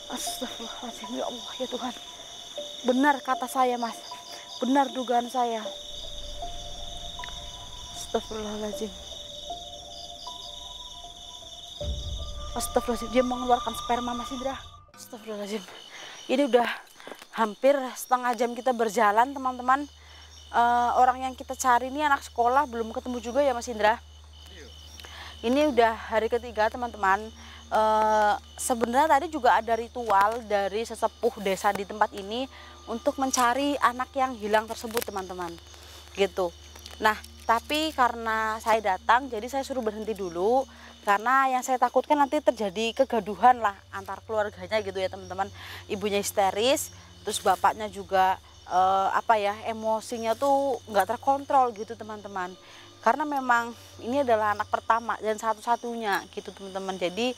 Astagfirullahaladzim, ya Allah, ya Tuhan. Benar kata saya, Mas. Benar dugaan saya. Astagfirullahaladzim. Astagfirullahaladzim, dia mengeluarkan sperma, Mas Indra. Astagfirullahaladzim. Ini udah hampir setengah jam kita berjalan, teman-teman. Orang yang kita cari ini anak sekolah, belum ketemu juga ya, Mas Indra. Ini udah hari ketiga, teman-teman. Sebenarnya tadi juga ada ritual dari sesepuh desa di tempat ini untuk mencari anak yang hilang tersebut, teman-teman. Gitu. Nah, tapi karena saya datang, jadi saya suruh berhenti dulu. Karena yang saya takutkan nanti terjadi kegaduhan lah antar keluarganya gitu ya, teman-teman. Ibunya histeris, terus bapaknya juga emosinya tuh nggak terkontrol gitu, teman-teman. Karena memang ini adalah anak pertama dan satu-satunya gitu, teman-teman. Jadi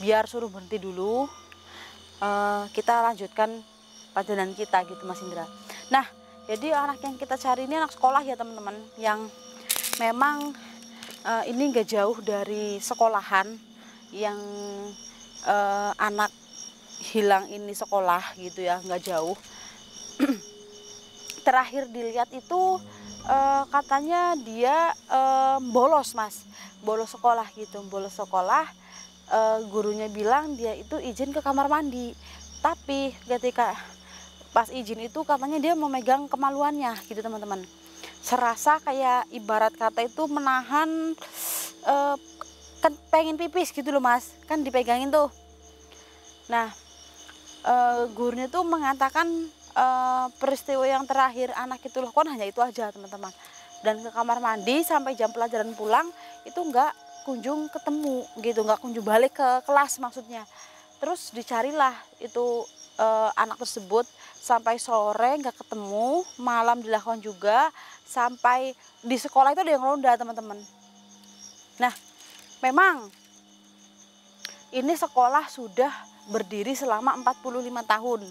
biar suruh berhenti dulu, kita lanjutkan perjalanan kita gitu, Mas Indra. Nah, jadi anak yang kita cari ini anak sekolah ya, teman-teman, yang memang ini nggak jauh dari sekolahan yang anak hilang ini sekolah gitu ya, nggak jauh. Terakhir dilihat itu katanya dia bolos, Mas, bolos sekolah gitu, bolos sekolah. Gurunya bilang dia itu izin ke kamar mandi, tapi ketika pas izin itu katanya dia memegang kemaluannya gitu, teman-teman. Serasa kayak ibarat kata itu menahan kan pengen pipis gitu loh, Mas, kan dipegangin tuh. Nah, gurunya tuh mengatakan peristiwa yang terakhir anak itu lakukan hanya itu aja, teman-teman. Dan ke kamar mandi sampai jam pelajaran pulang itu nggak kunjung ketemu gitu, nggak kunjung balik ke kelas maksudnya. Terus dicarilah itu anak tersebut sampai sore nggak ketemu, malam dilakukan juga, sampai di sekolah itu ada yang ronda, teman-teman. Nah, memang ini sekolah sudah berdiri selama 45 tahun.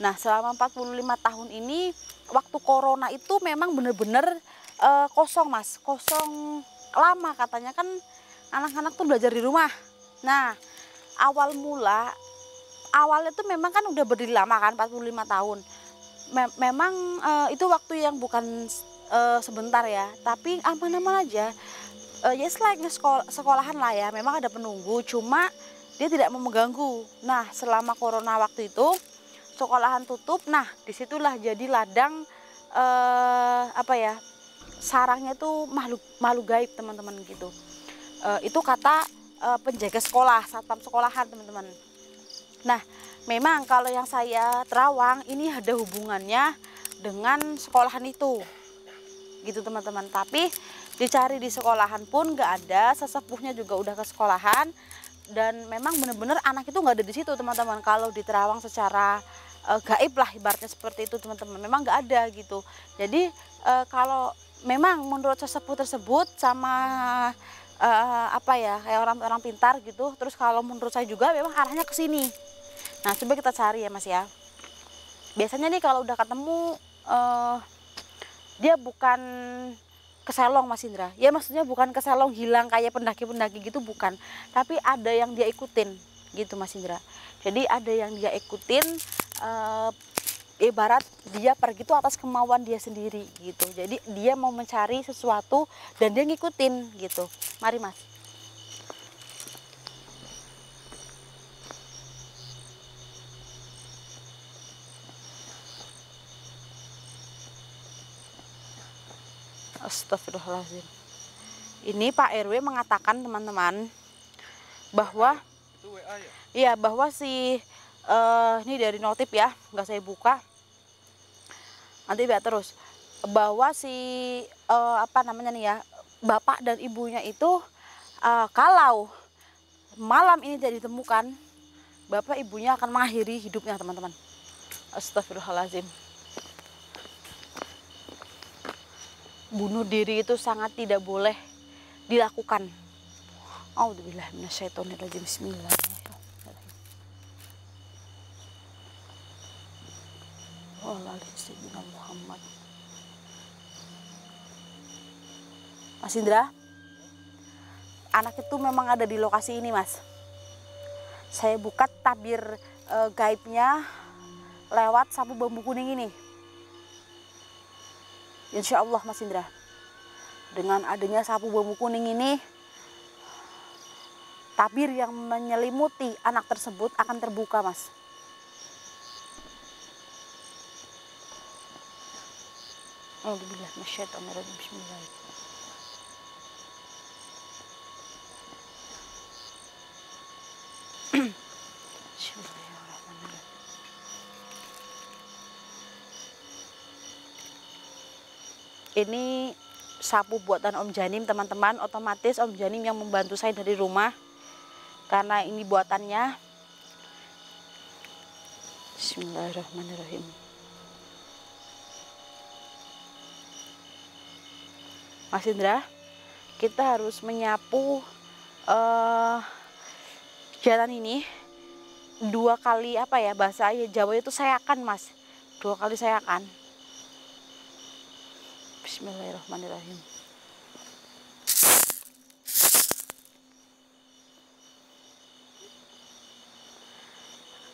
Nah, selama 45 tahun ini, waktu corona itu memang benar-benar kosong, Mas. Kosong lama, katanya kan anak-anak tuh belajar di rumah. Nah, awalnya tuh memang kan udah berdiri lama kan, 45 tahun. Memang itu waktu yang bukan sebentar ya, tapi aman-aman aja. Ya selain sekolahan lah ya, memang ada penunggu, cuma dia tidak mau mengganggu. Nah, selama corona waktu itu sekolahan tutup, nah disitulah jadi ladang sarangnya tuh makhluk gaib, teman-teman gitu. Itu kata penjaga sekolah, satpam sekolahan, teman-teman. Nah, memang kalau yang saya terawang ini ada hubungannya dengan sekolahan itu gitu, teman-teman. Tapi dicari di sekolahan pun nggak ada, sesepuhnya juga udah ke sekolahan, dan memang benar-benar anak itu nggak ada di situ, teman-teman. Kalau di Terawang secara gaib lah ibaratnya seperti itu, teman-teman, memang nggak ada gitu. Jadi kalau memang menurut sesepuh tersebut sama kayak orang-orang pintar gitu, terus kalau menurut saya juga memang arahnya ke sini. Nah, coba kita cari ya, Mas ya. Biasanya nih kalau udah ketemu dia bukan keselong, Mas Indra. Ya maksudnya bukan keselong hilang kayak pendaki-pendaki gitu, bukan. Tapi ada yang dia ikutin gitu, Mas Indra. Jadi ada yang dia ikutin, ibarat dia pergi tuh atas kemauan dia sendiri gitu. Jadi dia mau mencari sesuatu dan dia ngikutin gitu. Mari, Mas. Astagfirullahaladzim. Ini Pak RW mengatakan, teman-teman, bahwa itu WA ya? iya, bahwa si ini dari notif ya, nggak saya buka. Nanti lihat terus bahwa si bapak dan ibunya itu kalau malam ini tidak ditemukan, bapak ibunya akan mengakhiri hidupnya, teman-teman. Astagfirullahaladzim. Bunuh diri itu sangat tidak boleh dilakukan. A'udzubillahi minasyaitonirrajim. Bismillahirrahmanirrahim. Muhammad. Mas Indra, anak itu memang ada di lokasi ini, Mas. Saya buka tabir gaibnya lewat sapu bambu kuning ini. Insya Allah Mas Indra, dengan adanya sapu bambu kuning ini, tabir yang menyelimuti anak tersebut akan terbuka, Mas. Alhamdulillah, masyaitonirrajim, bismillahirrahmanirrahim. Ini sapu buatan Om Janim, teman-teman. Otomatis Om Janim yang membantu saya dari rumah, karena ini buatannya. Bismillahirrahmanirrahim. Mas Indra, kita harus menyapu jalan ini 2 kali, apa ya, bahasa Jawa itu sayakan, Mas. 2 kali sayakan. Bismillahirrahmanirrahim.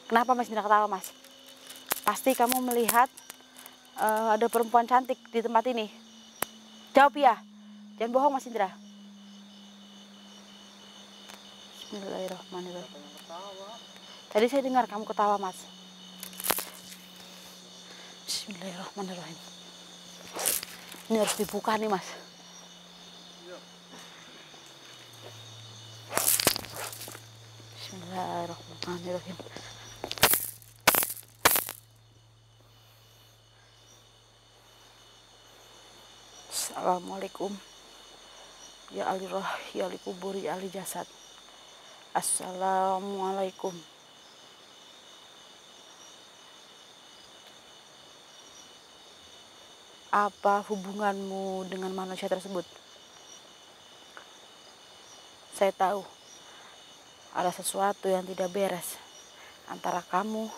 Kenapa Mas Indra ketawa, Mas? Pasti kamu melihat ada perempuan cantik di tempat ini. Jawab ya, jangan bohong Mas Indra. Bismillahirrahmanirrahim. Tadi saya dengar kamu ketawa, Mas. Bismillahirrahmanirrahim. Ini harus dibuka nih, Mas. Bismillahirrahmanirrahim. Assalamualaikum. Ya ahli roh, ya ahli kubur, ya ahli jasad. Assalamualaikum. Apa hubunganmu dengan manusia tersebut? Saya tahu ada sesuatu yang tidak beres antara kamu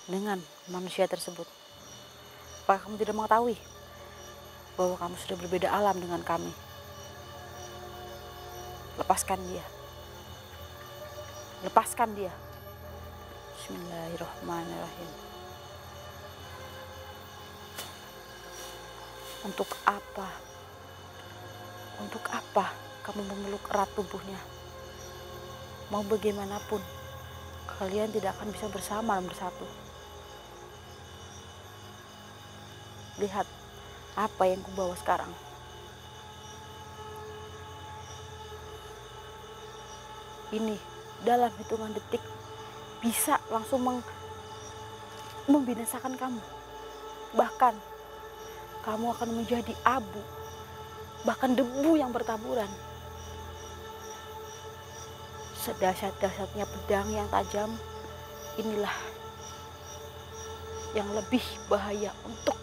dengan manusia tersebut. Apakah kamu tidak mengetahui bahwa kamu sudah berbeda alam dengan kami? Lepaskan dia. Lepaskan dia. Bismillahirrahmanirrahim. Untuk apa? Untuk apa kamu memeluk erat tubuhnya? Mau bagaimanapun, kalian tidak akan bisa bersama dan bersatu. Lihat apa yang kubawa sekarang. Ini dalam hitungan detik bisa langsung membinasakan kamu. Bahkan kamu akan menjadi abu, bahkan debu yang bertaburan. Sedahsyat-dahsyatnya pedang yang tajam, inilah yang lebih bahaya untuk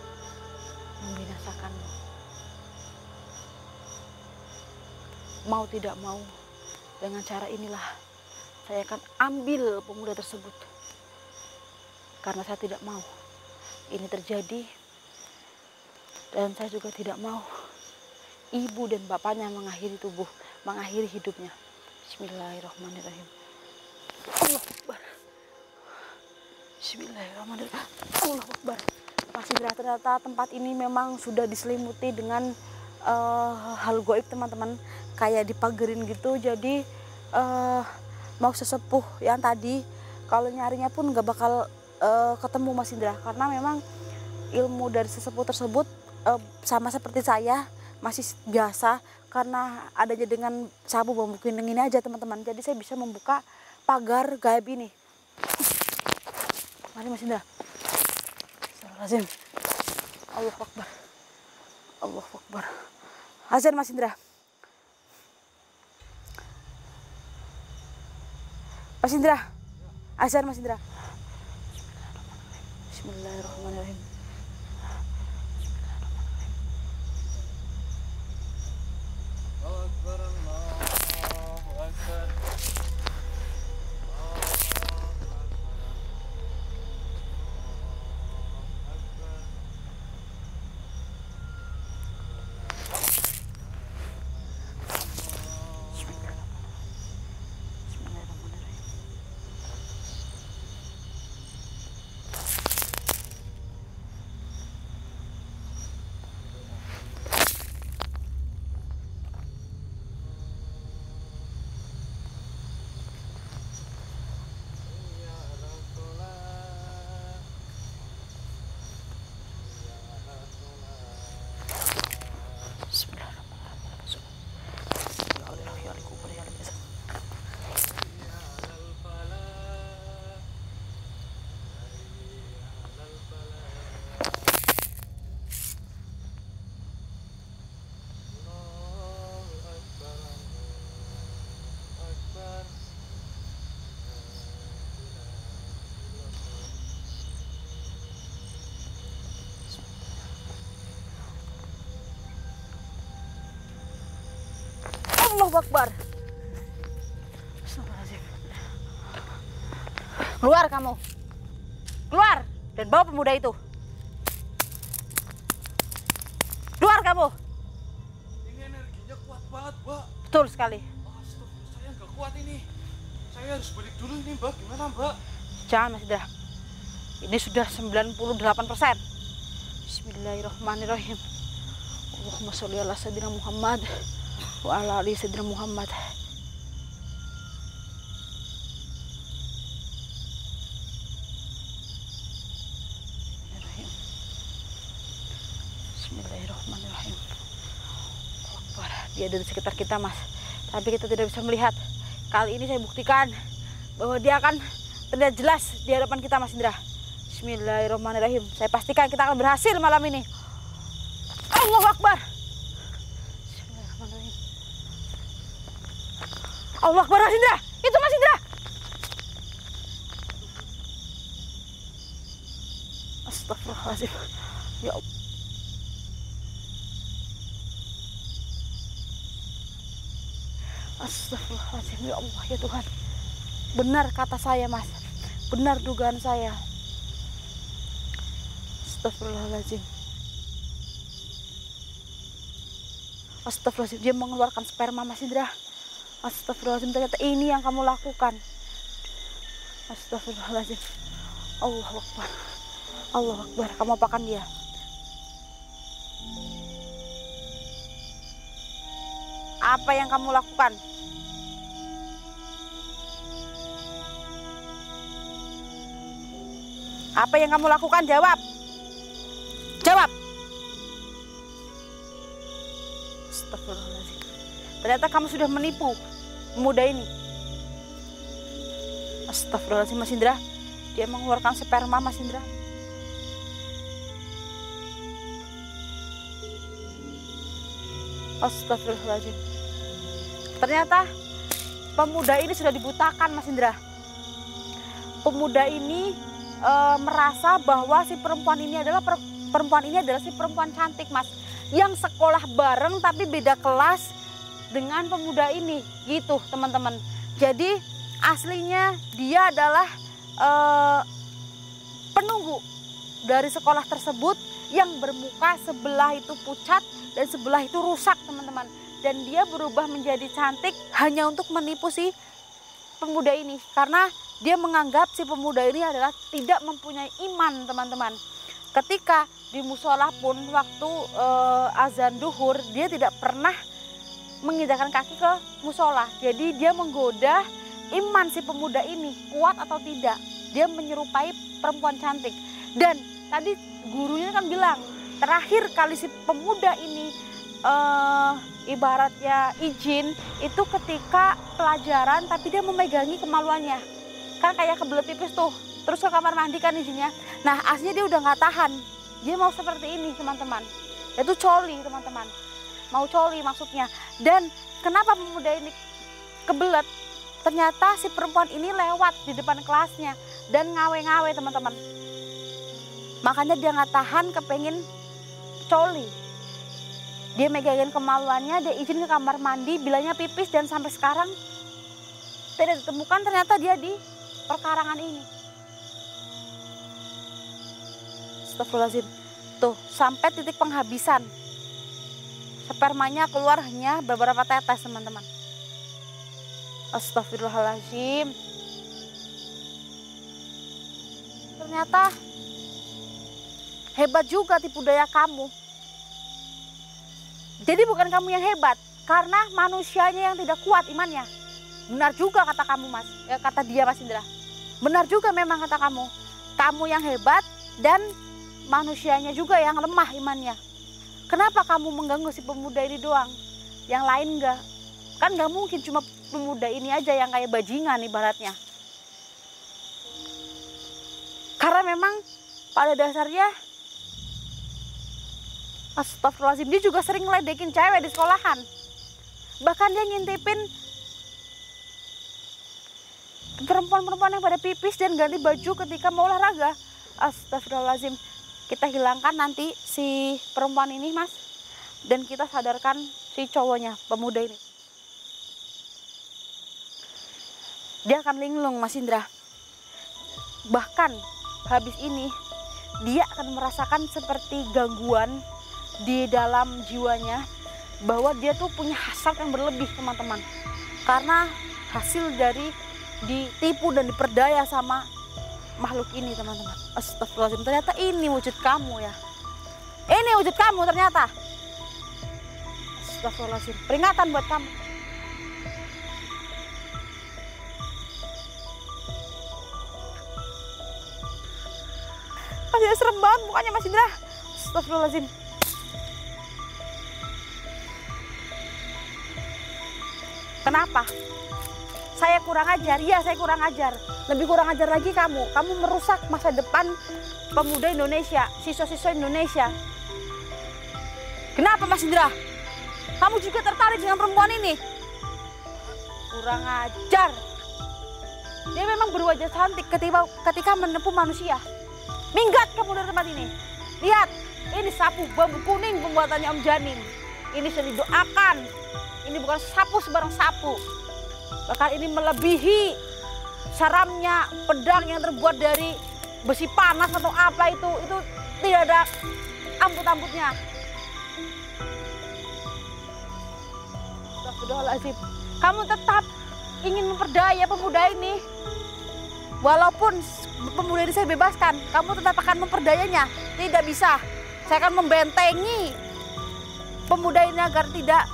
membinasakanmu. Mau tidak mau, dengan cara inilah saya akan ambil pemuda tersebut. Karena saya tidak mau ini terjadi, dan saya juga tidak mau ibu dan bapaknya mengakhiri hidupnya. Bismillahirrahmanirrahim. Allah Akbar. Bismillahirrahmanirrahim. Allah Akbar. Mas Indra, ternyata tempat ini memang sudah diselimuti dengan hal goib, teman-teman. Kayak dipagerin gitu. Jadi mau sesepuh yang tadi, kalau nyarinya pun nggak bakal ketemu Mas Indra. Karena memang ilmu dari sesepuh tersebut sama seperti saya, masih biasa, karena adanya dengan sapu bambu kuning ini aja, teman-teman. Jadi saya bisa membuka pagar gaib ini. Mari Mas Indra. Astagfirullahaladzim. Allahu Akbar. Allahu Akbar. Azan Mas Indra. Mas Indra. Azan Mas Indra. Bismillahirrahmanirrahim. Allahu Akbar. Astagfirullahaladzim. Keluar kamu. Keluar dan bawa pemuda itu. Keluar kamu. Ini energinya kuat banget, Mbak. Betul sekali. Astagfirullah, saya nggak kuat ini. Saya harus balik dulu ini, Mbak. Gimana, Mbak? Jangan Mas Indra. Ini sudah 98%. Bismillahirrahmanirrahim. Allahumma sholli ala sayyidina Muhammad wa ala ali sayyidina Muhammad. Bismillahirrahmanirrahim. Akbar. Dia ada di sekitar kita, Mas. Tapi kita tidak bisa melihat. Kali ini saya buktikan bahwa dia akan terlihat jelas di hadapan kita, Mas Indra. Bismillahirrahmanirrahim. Saya pastikan kita akan berhasil malam ini. Allahu Akbar. Bismillahirrahmanirrahim. Allahu Akbar, Mas Indra. Itu Mas Indra. Astagfirullahaladzim. Ya Allah. Astagfirullahaladzim. Ya Allah, ya Tuhan. Benar kata saya, Mas. Benar dugaan saya. Astagfirullahaladzim. Astagfirullahaladzim. Dia mengeluarkan sperma, Mas Indra. Astagfirullahaladzim. Ternyata ini yang kamu lakukan. Astagfirullahaladzim. Allahu Akbar. Allahu Akbar. Kamu apakan dia? Apa yang kamu lakukan? Apa yang kamu lakukan? Jawab. Jawab. Astagfirullahaladzim. Ternyata kamu sudah menipu pemuda ini. Astagfirullahaladzim, Mas Indra. Dia mengeluarkan sperma, Mas Indra. Astagfirullahaladzim. Ternyata pemuda ini sudah dibutakan, Mas Indra. Pemuda ini merasa bahwa si perempuan ini adalah si perempuan cantik, Mas, yang sekolah bareng tapi beda kelas dengan pemuda ini, gitu teman-teman. Jadi aslinya dia adalah penunggu dari sekolah tersebut yang bermuka sebelah itu pucat dan sebelah itu rusak, teman-teman. Dan dia berubah menjadi cantik hanya untuk menipu si pemuda ini, karena dia menganggap si pemuda ini adalah tidak mempunyai iman, teman-teman. Ketika di musola pun waktu azan duhur, dia tidak pernah menginjakkan kaki ke musola. Jadi dia menggoda iman si pemuda ini kuat atau tidak. Dia menyerupai perempuan cantik. Dan tadi gurunya kan bilang, terakhir kali si pemuda ini ibaratnya izin itu ketika pelajaran, tapi dia memegangi kemaluannya. Kan kayak kebelet pipis tuh, terus ke kamar mandi kan izinnya. Nah aslinya dia udah nggak tahan, dia mau seperti ini, teman-teman. Itu coli, teman-teman, mau coli maksudnya. Dan kenapa pemuda ini kebelet? Ternyata si perempuan ini lewat di depan kelasnya dan ngawe-ngawe, teman-teman. Makanya dia nggak tahan, kepengen coli. Dia megangin kemaluannya, dia izin ke kamar mandi, bilangnya pipis, dan sampai sekarang tidak ditemukan ternyata dia di perkarangan ini. Astagfirullahaladzim. Tuh, sampai titik penghabisan. Spermanya keluar hanya beberapa tetes, teman-teman. Astagfirullahaladzim. Ternyata hebat juga tipu daya kamu. Jadi bukan kamu yang hebat, karena manusianya yang tidak kuat imannya. Benar juga kata kamu, Mas. Ya, kata dia, Mas Indra. Benar juga memang kata kamu. Kamu yang hebat dan manusianya juga yang lemah imannya. Kenapa kamu mengganggu si pemuda ini doang? Yang lain enggak? Kan nggak mungkin cuma pemuda ini aja yang kayak bajingan ibaratnya. Karena memang pada dasarnya, astagfirullahaladzim, dia juga sering ngeledekin cewek di sekolahan. Bahkan dia ngintipin perempuan-perempuan yang pada pipis dan ganti baju ketika mau olahraga. Astagfirullahaladzim. Kita hilangkan nanti si perempuan ini, Mas. Dan kita sadarkan si cowoknya, pemuda ini. dia akan linglung Mas Indra. Bahkan habis ini dia akan merasakan seperti gangguan di dalam jiwanya, bahwa dia tuh punya hasrat yang berlebih teman-teman, karena hasil dari ditipu dan diperdaya sama makhluk ini teman-teman. Astagfirullahaladzim, ternyata ini wujud kamu ya, ini wujud kamu ternyata. Astagfirullahaladzim, peringatan buat kamu. Masih serem banget mukanya Mas Indra. Astagfirullahaladzim. Kenapa? Saya kurang ajar, ya saya kurang ajar. Lebih kurang ajar lagi kamu. Kamu merusak masa depan pemuda Indonesia, siswa-siswa Indonesia. Kenapa Mas Indra? Kamu juga tertarik dengan perempuan ini? Kurang ajar. Dia memang berwajah cantik ketika menempuh manusia. Minggat kamu dari tempat ini. Lihat, ini sapu bambu kuning pembuatannya Om Janin. Ini sudah didoakan. Ini bukan sapu sebarang sapu. Bahkan ini melebihi saramnya pedang yang terbuat dari besi panas atau apa itu tidak ada amput-amputnya. Astagfirullahaladzim. Kamu tetap ingin memperdaya pemuda ini. Walaupun pemuda ini saya bebaskan, kamu tetap akan memperdayanya. Tidak bisa. Saya akan membentengi pemuda ini agar tidak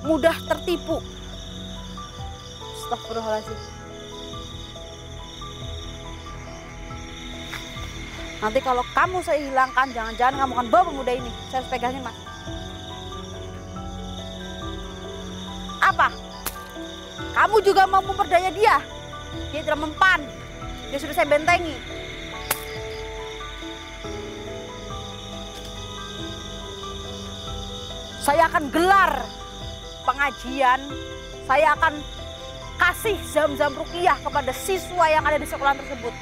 mudah tertipu. Astagfirullahaladzim. Nanti kalau kamu saya hilangkan, jangan-jangan kamu akan bawa pemuda ini. Saya harus pegangin, Mas. Apa? Kamu juga mau memperdaya dia? Dia tidak mempan. Dia sudah saya bentengi. Saya akan gelar pengajian. Saya akan kasih zam-zam ruqyah kepada siswa yang ada di sekolah tersebut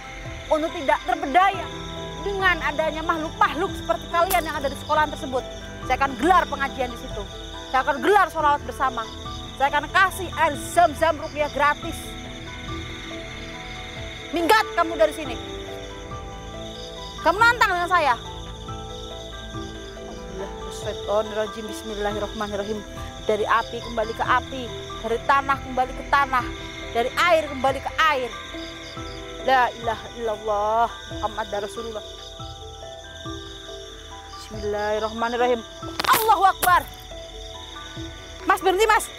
untuk tidak terpedaya dengan adanya makhluk-makhluk seperti kalian yang ada di sekolah tersebut. Saya akan gelar pengajian di situ. Saya akan gelar sholawat bersama. Saya akan kasih air zam-zam ruqyah gratis. Minggat kamu dari sini. Kamu nantang dengan saya. Bismillahirrahmanirrahim. Dari api kembali ke api, dari tanah kembali ke tanah, dari air kembali ke air. La ilaha illallah Muhammad Rasulullah. Bismillahirrahmanirrahim. Allahu Akbar. Mas berhenti Mas.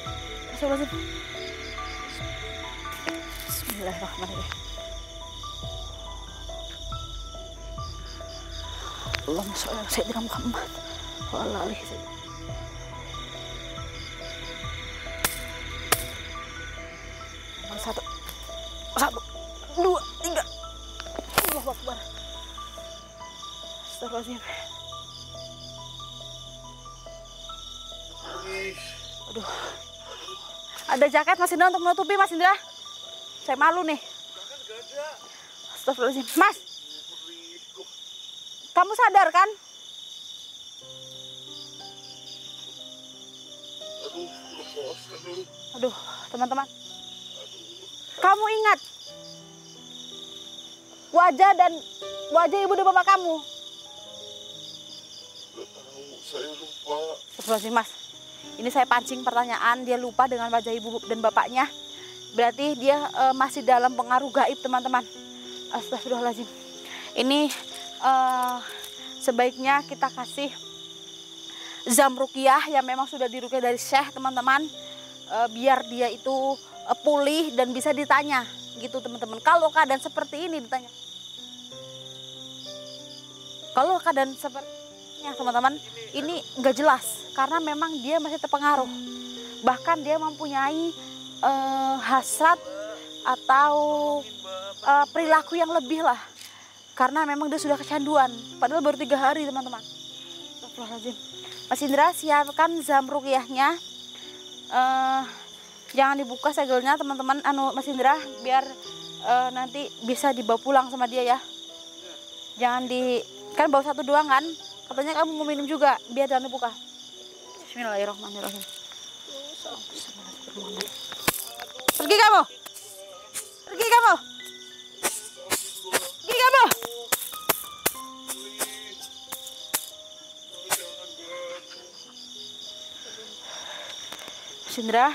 Bismillahirrahmanirrahim. Allahumma sholli ala sayyidina Muhammad wa ala alihi wasallam. Satu, dua, tiga. Allahu Akbar. Astagfirullahaladzim. Aduh. Ada jaket Mas Indra untuk menutupi Mas Indra. Saya malu nih. Astagfirullahaladzim. Mas. Kamu sadar kan? Aduh, teman-teman. Kamu ingat wajah ibu dan bapak kamu? Saya lupa. Astagfirullahaladzim Mas. Ini saya pancing pertanyaan, dia lupa dengan wajah ibu dan bapaknya. Berarti dia masih dalam pengaruh gaib teman-teman. Astagfirullahaladzim. Ini sebaiknya kita kasih zam ruqyah yang memang sudah diruqyah dari syekh teman-teman. Biar dia itu pulih dan bisa ditanya gitu teman-teman. Kalau keadaan seperti ini ditanya. Kalau keadaan sepertinya teman-teman ini nggak jelas karena memang dia masih terpengaruh. Bahkan dia mempunyai hasrat atau perilaku yang lebih lah. Karena memang dia sudah kecanduan. Padahal baru 3 hari teman-teman. Astagfirullahaladzim. Mas Indra siapkan zam ruqyahnya. Jangan dibuka segelnya teman-teman, Mas Indra, biar nanti bisa dibawa pulang sama dia ya. Jangan kan bawa 1 doang kan, katanya kamu mau minum juga, biar jangan dibuka. Bismillahirrahmanirrahim. Pergi kamu. Pergi kamu. Pergi kamu. Mas Indra,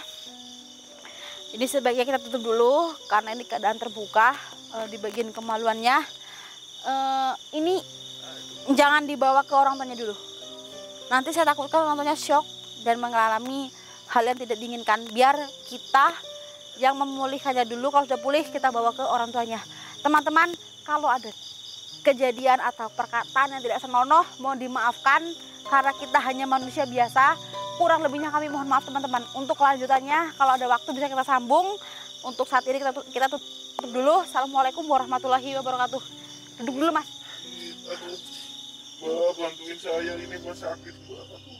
ini sebaiknya kita tutup dulu karena ini keadaan terbuka. Di bagian kemaluannya ini jangan dibawa ke orang tuanya dulu. Nanti saya takutkan orang tuanya shock dan mengalami hal yang tidak diinginkan. Biar kita yang memulihkannya dulu, kalau sudah pulih kita bawa ke orang tuanya. Teman-teman, kalau ada kejadian atau perkataan yang tidak senonoh mohon dimaafkan karena kita hanya manusia biasa. Kurang lebihnya kami mohon maaf teman-teman. Untuk kelanjutannya kalau ada waktu bisa kita sambung. Untuk saat ini kita tutup dulu. Assalamualaikum warahmatullahi wabarakatuh. Duduk dulu Mas. Aduh, Mbak, bantuin saya ini Mbak, sakit Mbak.